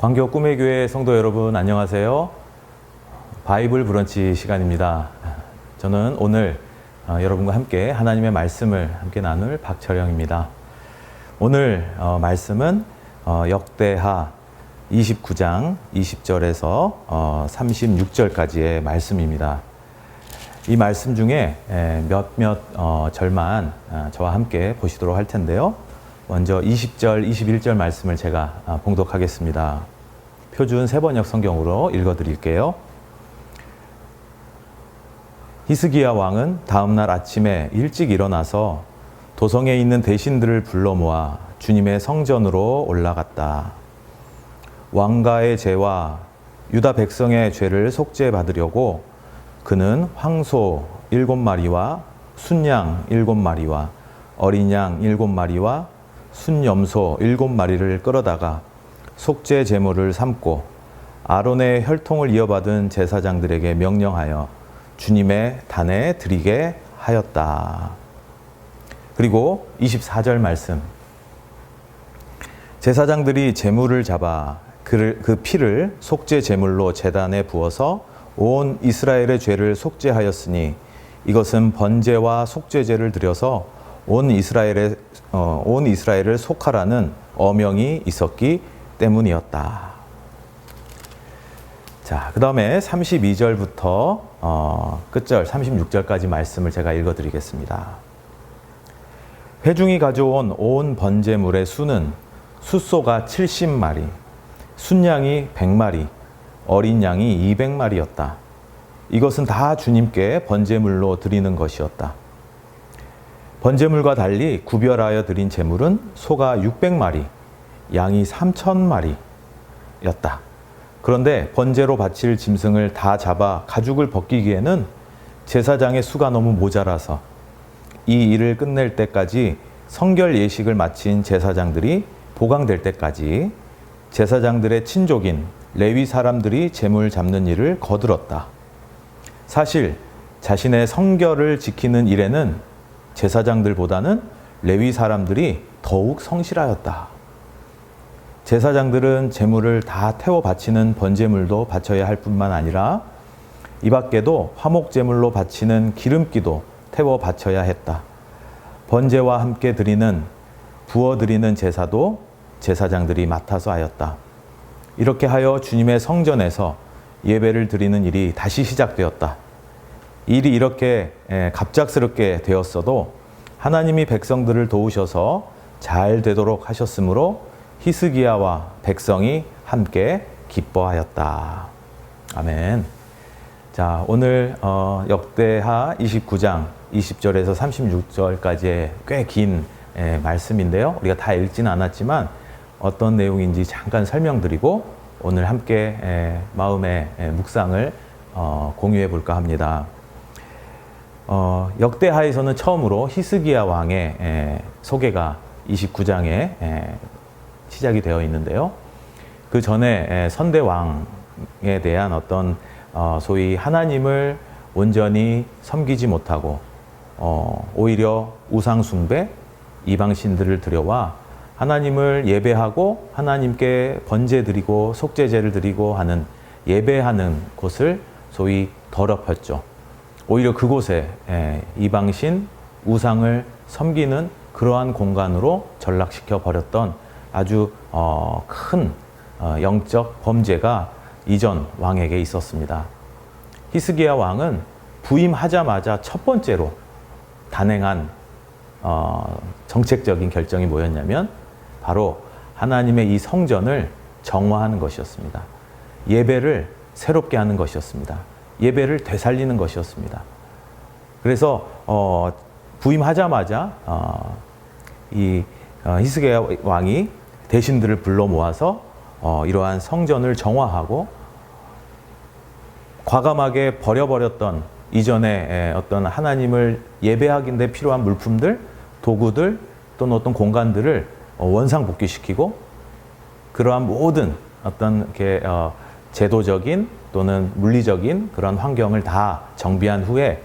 광교 꿈의 교회 성도 여러분 안녕하세요. 바이블 브런치 시간입니다. 저는 오늘 여러분과 함께 하나님의 말씀을 함께 나눌 박철영입니다. 오늘 말씀은 역대하 29장 20절에서 36절까지의 말씀입니다. 이 말씀 중에 몇몇 절만 저와 함께 보시도록 할 텐데요. 먼저 20절, 21절 말씀을 제가 봉독하겠습니다. 표준 세번역 성경으로 읽어드릴게요. 히스기야 왕은 다음날 아침에 일찍 일어나서 도성에 있는 대신들을 불러 모아 주님의 성전으로 올라갔다. 왕가의 죄와 유다 백성의 죄를 속죄받으려고 그는 황소 7마리와 순양 7마리와 어린 양 7마리와 순염소 7마리를 끌어다가 속죄 제물을 삼고 아론의 혈통을 이어받은 제사장들에게 명령하여 주님의 단에 드리게 하였다. 그리고 24절 말씀. 제사장들이 제물을 잡아 그 피를 속죄 제물로 제단에 부어서 온 이스라엘의 죄를 속죄하였으니 이것은 번제와 속죄제를 드려서 온 이스라엘을 속하라는 어명이 있었기 때문이었다. 자, 그 다음에 32절부터 끝절 36절까지 말씀을 제가 읽어드리겠습니다. 회중이 가져온 온 번제물의 수는 숫소가 70마리, 순양이 100마리, 어린 양이 200마리였다. 이것은 다 주님께 번제물로 드리는 것이었다. 번제물과 달리 구별하여 드린 제물은 소가 600마리, 양이 3000마리였다. 그런데 번제로 바칠 짐승을 다 잡아 가죽을 벗기기에는 제사장의 수가 너무 모자라서 이 일을 끝낼 때까지 성결 예식을 마친 제사장들이 보강될 때까지 제사장들의 친족인 레위 사람들이 제물 잡는 일을 거들었다. 사실 자신의 성결을 지키는 일에는 제사장들보다는 레위 사람들이 더욱 성실하였다. 제사장들은 제물을 다 태워 바치는 번제물도 바쳐야 할 뿐만 아니라 이 밖에도 화목제물로 바치는 기름기도 태워 바쳐야 했다. 번제와 함께 부어드리는 제사도 제사장들이 맡아서 하였다. 이렇게 하여 주님의 성전에서 예배를 드리는 일이 다시 시작되었다. 일이 이렇게 갑작스럽게 되었어도 하나님이 백성들을 도우셔서 잘 되도록 하셨으므로 히스기야와 백성이 함께 기뻐하였다. 아멘. 자, 오늘 역대하 29장 20절에서 36절까지의 꽤 긴 말씀인데요. 우리가 다 읽지는 않았지만 어떤 내용인지 잠깐 설명드리고 오늘 함께 마음의 묵상을 공유해 볼까 합니다. 역대하에서는 처음으로 히스기야 왕의 소개가 29장에 시작이 되어 있는데요. 그 전에 선대 왕에 대한 어떤 소위 하나님을 온전히 섬기지 못하고 오히려 우상 숭배, 이방신들을 들여와 하나님을 예배하고 하나님께 번제 드리고 속죄제를 드리고 하는 예배하는 곳을 소위 더럽혔죠. 오히려 그곳에 이방신, 우상을 섬기는 그러한 공간으로 전락시켜 버렸던 아주 큰 영적 범죄가 이전 왕에게 있었습니다. 히스기야 왕은 부임하자마자 첫 번째로 단행한 정책적인 결정이 뭐였냐면 바로 하나님의 이 성전을 정화하는 것이었습니다. 예배를 새롭게 하는 것이었습니다. 예배를 되살리는 것이었습니다. 그래서 부임하자마자 이 히스기야 왕이 대신들을 불러 모아서 이러한 성전을 정화하고 과감하게 버려버렸던 이전에 어떤 하나님을 예배하기에 필요한 물품들, 도구들 또는 어떤 공간들을 원상복귀시키고 그러한 모든 어떤 제도적인 또는 물리적인 그런 환경을 다 정비한 후에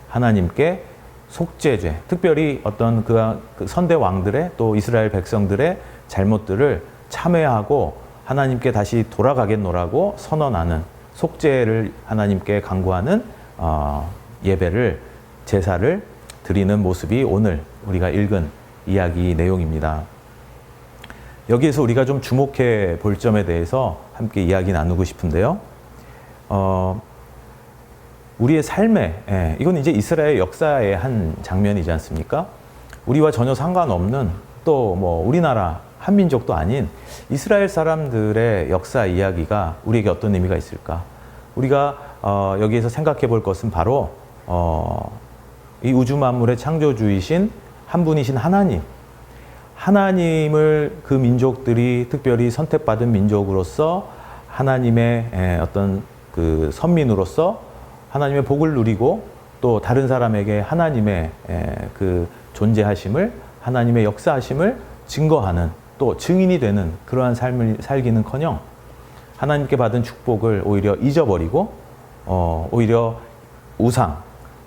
하나님께 속죄죄, 특별히 어떤 그 선대 왕들의 또 이스라엘 백성들의 잘못들을 참회하고 하나님께 다시 돌아가겠노라고 선언하는 속죄를 하나님께 간구하는 예배를, 제사를 드리는 모습이 오늘 우리가 읽은 이야기 내용입니다. 여기에서 우리가 좀 주목해 볼 점에 대해서 함께 이야기 나누고 싶은데요. 우리의 삶에, 이건 이제 이스라엘 역사의 한 장면이지 않습니까? 우리와 전혀 상관없는, 또 뭐 우리나라 한민족도 아닌 이스라엘 사람들의 역사 이야기가 우리에게 어떤 의미가 있을까? 우리가 여기에서 생각해 볼 것은 바로 이 우주 만물의 창조주이신 한 분이신 하나님을 그 민족들이 특별히 선택받은 민족으로서 하나님의 어떤 그 선민으로서 하나님의 복을 누리고, 또 다른 사람에게 하나님의 그 존재하심을, 하나님의 역사하심을 증거하는, 또 증인이 되는 그러한 삶을 살기는커녕 하나님께 받은 축복을 오히려 잊어버리고 오히려 우상,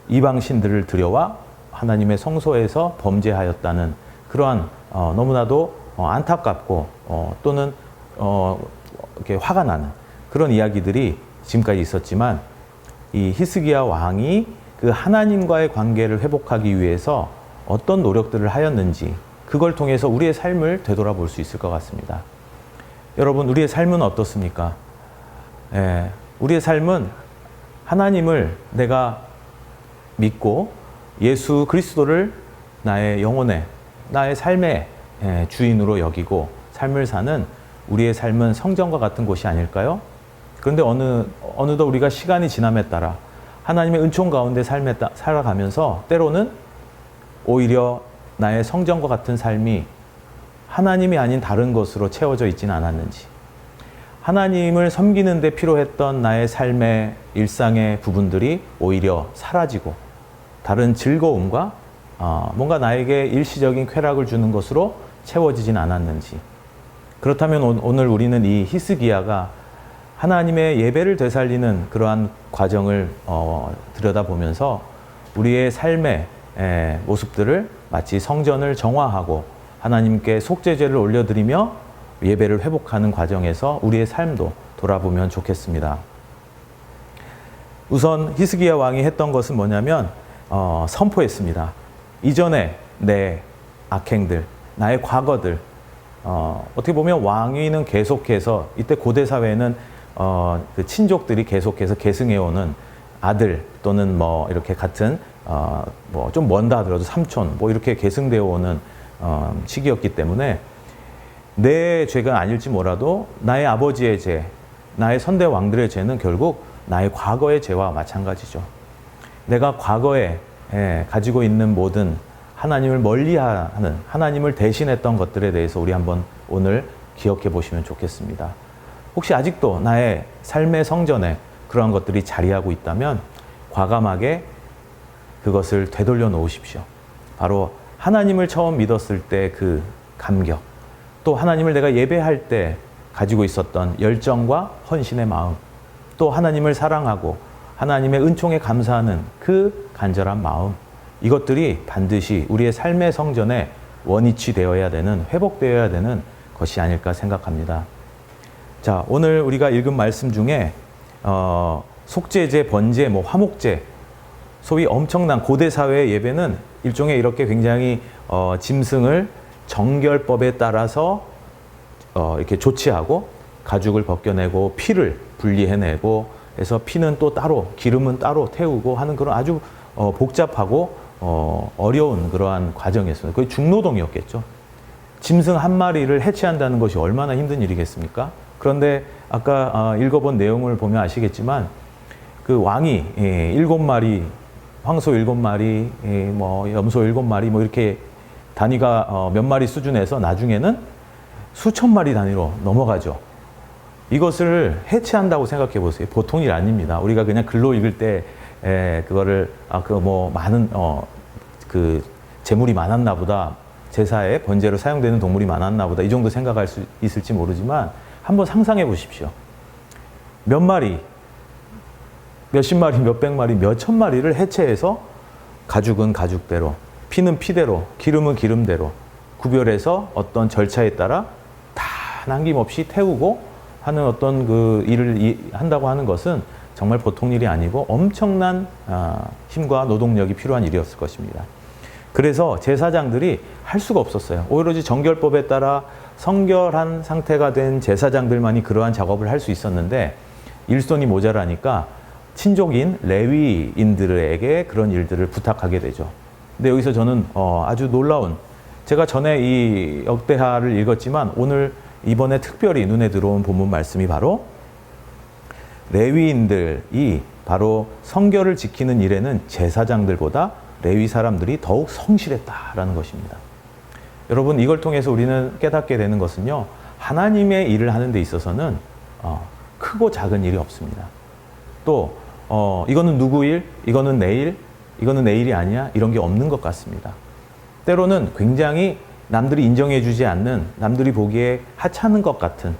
이방신들을 들여와 하나님의 성소에서 범죄하였다는 그러한 너무나도 안타깝고 또는 이렇게 화가 나는 그런 이야기들이 지금까지 있었지만, 이 히스기야 왕이 그 하나님과의 관계를 회복하기 위해서 어떤 노력들을 하였는지, 그걸 통해서 우리의 삶을 되돌아볼 수 있을 것 같습니다. 여러분, 우리의 삶은 어떻습니까? 우리의 삶은 하나님을 내가 믿고 예수 그리스도를 나의 영혼의, 나의 삶의 주인으로 여기고 삶을 사는 우리의 삶은 성전과 같은 곳이 아닐까요? 그런데 어느덧 우리가 시간이 지남에 따라 하나님의 은총 가운데 살아가면서 때로는 오히려 나의 성전과 같은 삶이 하나님이 아닌 다른 것으로 채워져 있지는 않았는지, 하나님을 섬기는 데 필요했던 나의 삶의 일상의 부분들이 오히려 사라지고 다른 즐거움과 뭔가 나에게 일시적인 쾌락을 주는 것으로 채워지진 않았는지. 그렇다면 오늘 우리는 이 히스기야가 하나님의 예배를 되살리는 그러한 과정을 들여다보면서 우리의 삶의 모습들을 마치 성전을 정화하고 하나님께 속죄제를 올려드리며 예배를 회복하는 과정에서 우리의 삶도 돌아보면 좋겠습니다. 우선 히스기야 왕이 했던 것은 뭐냐면 선포했습니다. 이전에 내 악행들, 나의 과거들, 어떻게 보면 왕위는 계속해서, 이때 고대 사회에는 그 친족들이 계속해서 계승해오는 아들 또는 뭐 이렇게 같은 뭐 좀 먼다 하더라도 삼촌 뭐 이렇게 계승되어 오는 시기였기 때문에 내 죄가 아닐지 몰라도 나의 아버지의 죄, 나의 선대 왕들의 죄는 결국 나의 과거의 죄와 마찬가지죠. 내가 과거에 가지고 있는 모든 하나님을 멀리하는, 하나님을 대신했던 것들에 대해서 우리 한번 오늘 기억해 보시면 좋겠습니다. 혹시 아직도 나의 삶의 성전에 그러한 것들이 자리하고 있다면 과감하게 그것을 되돌려 놓으십시오. 바로 하나님을 처음 믿었을 때 그 감격, 또 하나님을 내가 예배할 때 가지고 있었던 열정과 헌신의 마음, 또 하나님을 사랑하고 하나님의 은총에 감사하는 그 간절한 마음, 이것들이 반드시 우리의 삶의 성전에 원위치 되어야 되는, 회복되어야 되는 것이 아닐까 생각합니다. 자, 오늘 우리가 읽은 말씀 중에 속죄제, 번제, 뭐 화목제, 소위 엄청난 고대 사회의 예배는 일종의 이렇게 굉장히 짐승을 정결법에 따라서 이렇게 조치하고 가죽을 벗겨내고 피를 분리해내고 해서 피는 또 따로, 기름은 따로 태우고 하는 그런 아주 복잡하고 어려운 그러한 과정이었습니다. 거의 중노동이었겠죠. 짐승 한 마리를 해체한다는 것이 얼마나 힘든 일이겠습니까? 그런데 아까 읽어본 내용을 보면 아시겠지만 그 왕이 7마리, 황소 7마리, 뭐 염소 7마리 뭐 이렇게 단위가 몇 마리 수준에서 나중에는 수천 마리 단위로 넘어가죠. 이것을 해체한다고 생각해 보세요. 보통 일 아닙니다. 우리가 그냥 글로 읽을 때 그거를 많은 그 재물이 많았나 보다, 제사에 번제로 사용되는 동물이 많았나 보다, 이 정도 생각할 수 있을지 모르지만 한번 상상해 보십시오. 몇 마리, 몇십 마리, 몇백 마리, 몇천 마리를 해체해서 가죽은 가죽대로, 피는 피대로, 기름은 기름대로 구별해서 어떤 절차에 따라 다 남김없이 태우고 하는 어떤 그 일을 한다고 하는 것은 정말 보통 일이 아니고 엄청난 힘과 노동력이 필요한 일이었을 것입니다. 그래서 제사장들이 할 수가 없었어요. 오로지 정결법에 따라 성결한 상태가 된 제사장들만이 그러한 작업을 할 수 있었는데 일손이 모자라니까 친족인 레위인들에게 그런 일들을 부탁하게 되죠. 근데 여기서 저는 아주 놀라운, 제가 전에 이 역대하를 읽었지만 오늘 이번에 특별히 눈에 들어온 본문 말씀이 바로 레위인들이 바로 성결을 지키는 일에는 제사장들보다 레위 사람들이 더욱 성실했다라는 것입니다. 여러분, 이걸 통해서 우리는 깨닫게 되는 것은요, 하나님의 일을 하는 데 있어서는 크고 작은 일이 없습니다. 또 이거는 누구 일, 이거는 내 일, 이거는 내 일이 아니야, 이런 게 없는 것 같습니다. 때로는 굉장히 남들이 인정해 주지 않는, 남들이 보기에 하찮은 것 같은,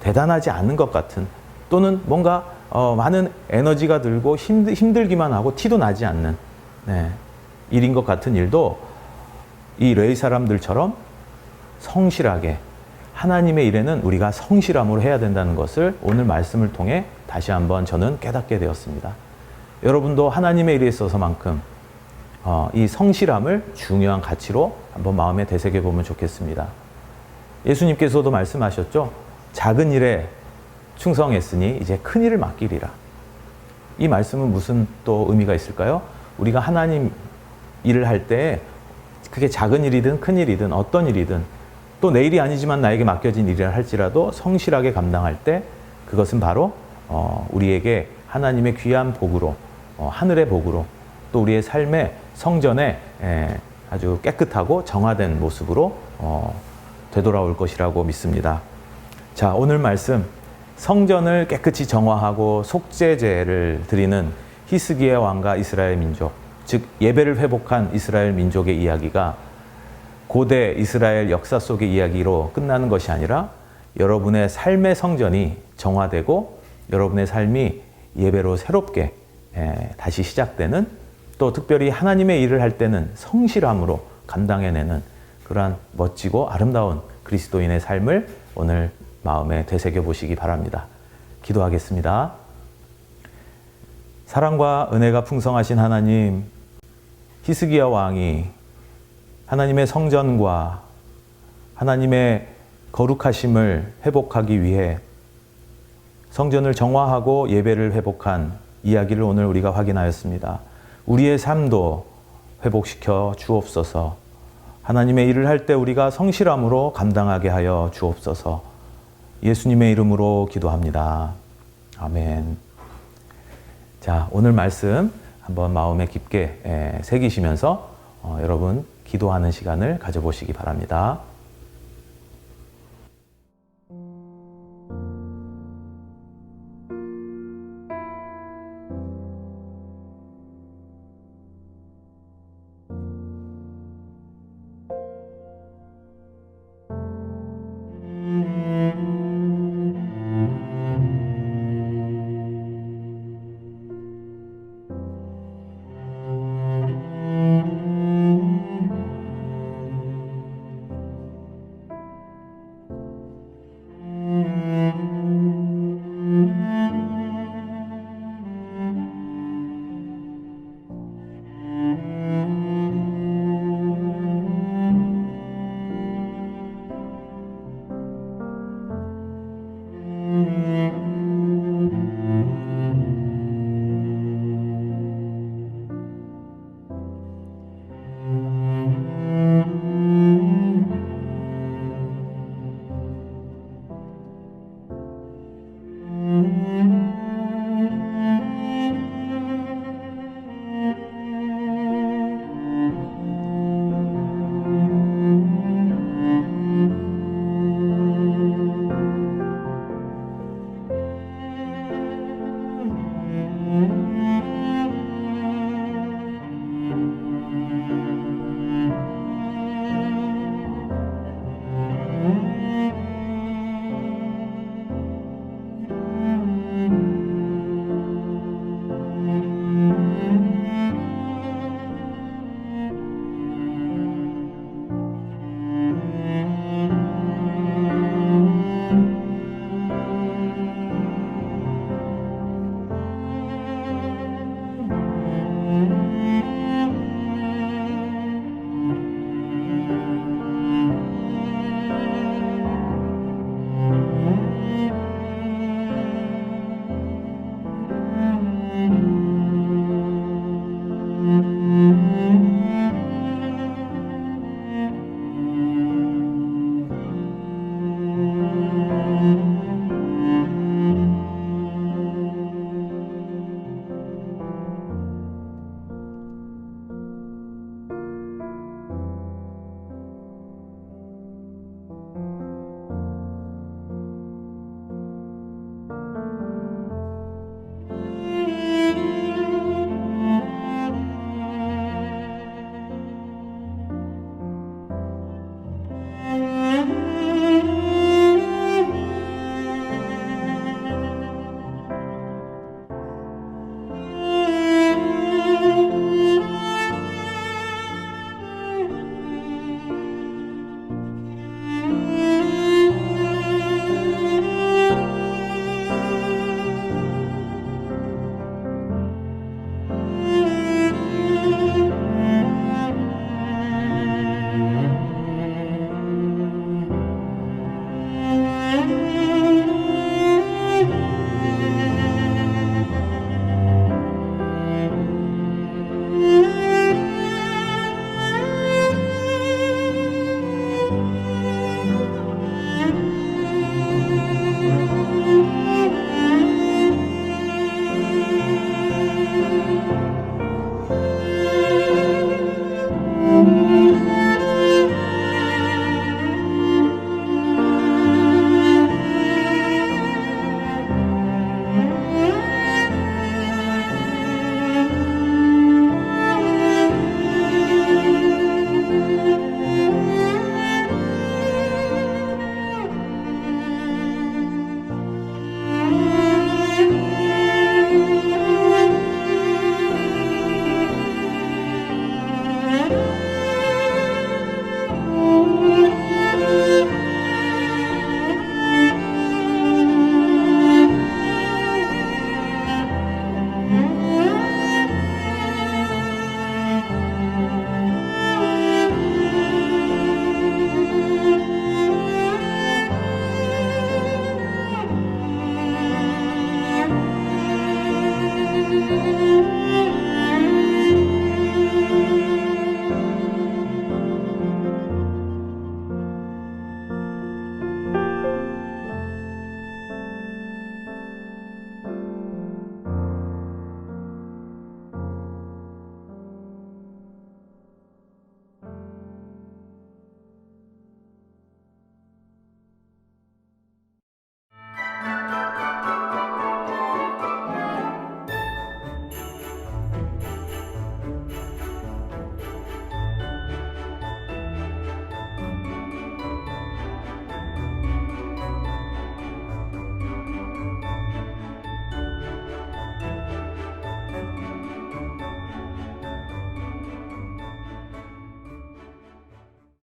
대단하지 않은 것 같은, 또는 뭔가 많은 에너지가 들고 힘들기만 하고 티도 나지 않는 일인 것 같은 일도 이 레위 사람들처럼 성실하게, 하나님의 일에는 우리가 성실함으로 해야 된다는 것을 오늘 말씀을 통해 다시 한번 저는 깨닫게 되었습니다. 여러분도 하나님의 일에 있어서만큼 이 성실함을 중요한 가치로 한번 마음에 되새겨 보면 좋겠습니다. 예수님께서도 말씀하셨죠. 작은 일에 충성했으니 이제 큰 일을 맡기리라. 이 말씀은 무슨 또 의미가 있을까요? 우리가 하나님 일을 할 때 그게 작은 일이든 큰 일이든 어떤 일이든 또 내 일이 아니지만 나에게 맡겨진 일이라 할지라도 성실하게 감당할 때 그것은 바로 우리에게 하나님의 귀한 복으로, 하늘의 복으로, 또 우리의 삶의 성전에 아주 깨끗하고 정화된 모습으로 되돌아올 것이라고 믿습니다. 자, 오늘 말씀, 성전을 깨끗이 정화하고 속죄제를 드리는 히스기야 왕과 이스라엘 민족, 즉 예배를 회복한 이스라엘 민족의 이야기가 고대 이스라엘 역사 속의 이야기로 끝나는 것이 아니라 여러분의 삶의 성전이 정화되고 여러분의 삶이 예배로 새롭게 다시 시작되는, 또 특별히 하나님의 일을 할 때는 성실함으로 감당해내는 그러한 멋지고 아름다운 그리스도인의 삶을 오늘 마음에 되새겨 보시기 바랍니다. 기도하겠습니다. 사랑과 은혜가 풍성하신 하나님, 히스기야 왕이 하나님의 성전과 하나님의 거룩하심을 회복하기 위해 성전을 정화하고 예배를 회복한 이야기를 오늘 우리가 확인하였습니다. 우리의 삶도 회복시켜 주옵소서. 하나님의 일을 할 때 우리가 성실함으로 감당하게 하여 주옵소서. 예수님의 이름으로 기도합니다. 아멘. 자, 오늘 말씀 한번 마음에 깊게 새기시면서 여러분 기도하는 시간을 가져보시기 바랍니다.